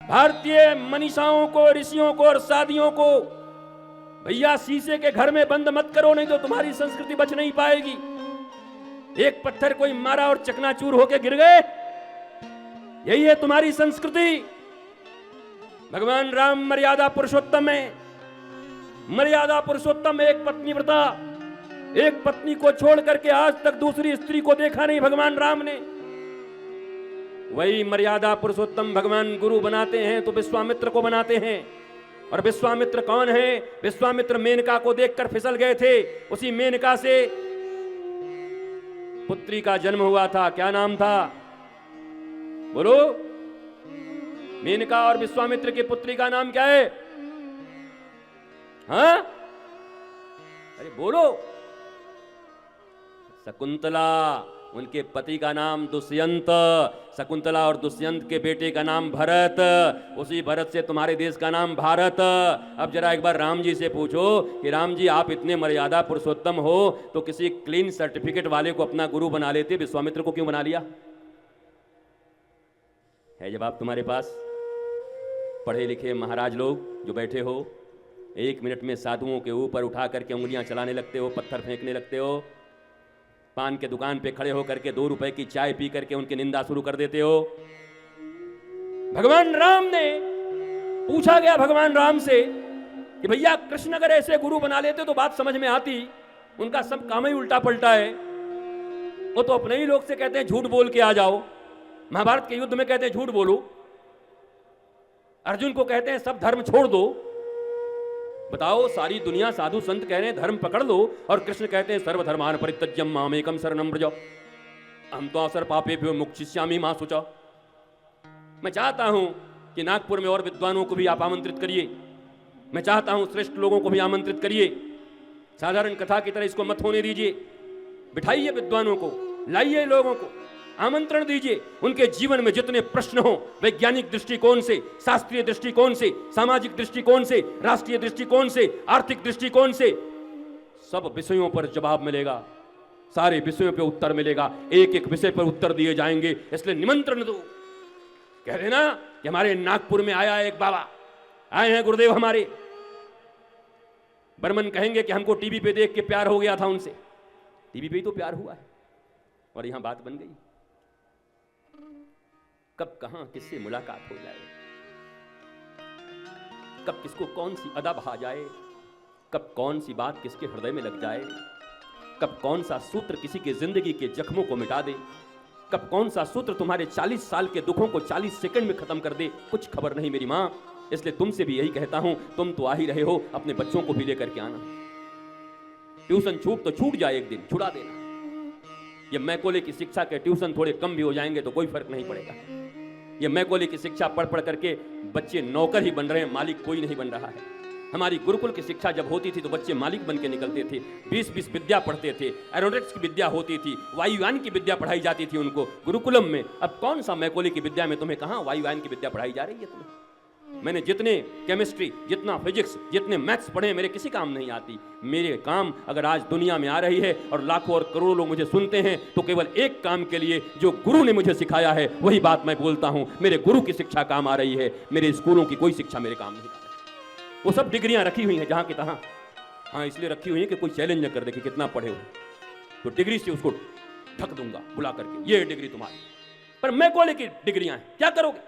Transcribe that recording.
भारतीय मनीषाओं को, ऋषियों को और साधियों को भैया शीशे के घर में बंद मत करो, नहीं तो तुम्हारी संस्कृति बच नहीं पाएगी। एक पत्थर कोई मारा और चकनाचूर होके गिर गए, यही है तुम्हारी संस्कृति। भगवान राम मर्यादा पुरुषोत्तम है। मर्यादा पुरुषोत्तम, एक पत्नी व्रता, एक पत्नी को छोड़ करके आज तक दूसरी स्त्री को देखा नहीं भगवान राम ने। वही मर्यादा पुरुषोत्तम भगवान गुरु बनाते हैं तो विश्वामित्र को बनाते हैं। और विश्वामित्र कौन है? विश्वामित्र मेनका को देखकर फिसल गए थे, उसी मेनका से पुत्री का जन्म हुआ था। क्या नाम था बोलो? मेनका और विश्वामित्र की पुत्री का नाम क्या है? हाँ, अरे बोलो। शकुंतला। उनके पति का नाम दुष्यंत। शकुंतला और दुष्यंत के बेटे का नाम भरत। उसी भरत से तुम्हारे देश का नाम भारत। अब जरा एक बार राम जी से पूछो कि राम जी आप इतने मर्यादा पुरुषोत्तम हो तो किसी क्लीन सर्टिफिकेट वाले को अपना गुरु बना लेते, विश्वामित्र को क्यों बना लिया? है जवाब तुम्हारे पास? पढ़े लिखे महाराज लोग जो बैठे हो, 1 मिनट में साधुओं के ऊपर उठा करके उंगलियां चलाने लगते हो, पत्थर फेंकने लगते हो, पान के दुकान पे खड़े होकर के 2 रुपए की चाय पी करके उनकी निंदा शुरू कर देते हो। भगवान राम ने पूछा गया भगवान राम से कि भैया कृष्ण अगर ऐसे गुरु बना लेते तो बात समझ में आती, उनका सब काम ही उल्टा पलटा है। वो तो अपने ही लोग से कहते हैं झूठ बोल के आ जाओ, महाभारत के युद्ध में कहते हैं झूठ बोलो, अर्जुन को कहते हैं सब धर्म छोड़ दो। बताओ, सारी दुनिया साधु संत कह रहे हैं धर्म पकड़ लो, और कृष्ण कहते हैं सर्वधर्मान परित्यज्य मामेकम शरणं व्रज अहं त्वा सर्व पापेभ्यो मोक्षयिष्यामि मा शुचा। मैं चाहता हूं कि नागपुर में और विद्वानों को भी आप आमंत्रित करिए। मैं चाहता हूं श्रेष्ठ लोगों को भी आमंत्रित करिए। साधारण कथा की तरह इसको मत होने दीजिए। बिठाइए विद्वानों को, लाइए लोगों को, आमंत्रण दीजिए। उनके जीवन में जितने प्रश्न हो, वैज्ञानिक दृष्टिकोण से, शास्त्रीय दृष्टिकोण से, सामाजिक दृष्टिकोण से, राष्ट्रीय दृष्टिकोण से, आर्थिक दृष्टिकोण से, सब विषयों पर जवाब मिलेगा, सारे विषयों पर उत्तर मिलेगा। एक एक विषय पर उत्तर दिए जाएंगे। इसलिए निमंत्रण दो। कह रहे ना कि हमारे नागपुर में आया एक बाबा, आए हैं गुरुदेव हमारे। बर्मन कहेंगे कि हमको टीवी पे देख के प्यार हो गया था उनसे। टीवी पे ही तो प्यार हुआ है और यहां बात बन गई। कब कहां किससे मुलाकात हो जाए, कब किसको कौन सी अदा भा जाए, कब कौन सी बात किसके हृदय में लग जाए, कब कौन सा सूत्र किसी के जिंदगी के जख्मों को मिटा दे, कब कौन सा सूत्र तुम्हारे 40 साल के दुखों को 40 सेकंड में खत्म कर दे, कुछ खबर नहीं मेरी मां। इसलिए तुमसे भी यही कहता हूं, तुम तो आ ही रहे हो, अपने बच्चों को भी लेकर के आना। ट्यूशन छूट तो छूट जाए, एक दिन छुड़ा देना। ये मैकोले की शिक्षा के ट्यूशन थोड़े कम भी हो जाएंगे तो कोई फर्क नहीं पड़ेगा। ये मैकोले की शिक्षा पढ़ पढ़ करके बच्चे नौकर ही बन रहे हैं, मालिक कोई नहीं बन रहा है। हमारी गुरुकुल की शिक्षा जब होती थी तो बच्चे मालिक बन के निकलते थे। 20-20 विद्या पढ़ते थे, एरोनॉटिक्स की विद्या होती थी, वायुयान की विद्या पढ़ाई जाती थी उनको गुरुकुलम में। अब कौन सा मैकोले की विद्या में तुम्हें कहां वायुयान की विद्या पढ़ाई जा रही है तुम्हें? मैंने जितने केमिस्ट्री, जितना फिजिक्स, जितने मैथ्स पढ़े मेरे किसी काम नहीं आती। मेरे काम अगर आज दुनिया में आ रही है और लाखों और करोड़ों लोग मुझे सुनते हैं तो केवल एक काम के लिए, जो गुरु ने मुझे सिखाया है वही बात मैं बोलता हूं। मेरे गुरु की शिक्षा काम आ रही है, मेरे स्कूलों की कोई शिक्षा मेरे काम नहीं आ रही। वो सब डिग्रियां रखी हुई हैं जहां की तहां। हाँ, इसलिए रखी हुई है कि कोई चैलेंज न कर दे कि कितना पढ़े हो, तो डिग्री से उसको ढक दूंगा बुला करके, ये डिग्री तुम्हारी। पर मैं कॉलेज की डिग्रियां हैं, क्या करोगे?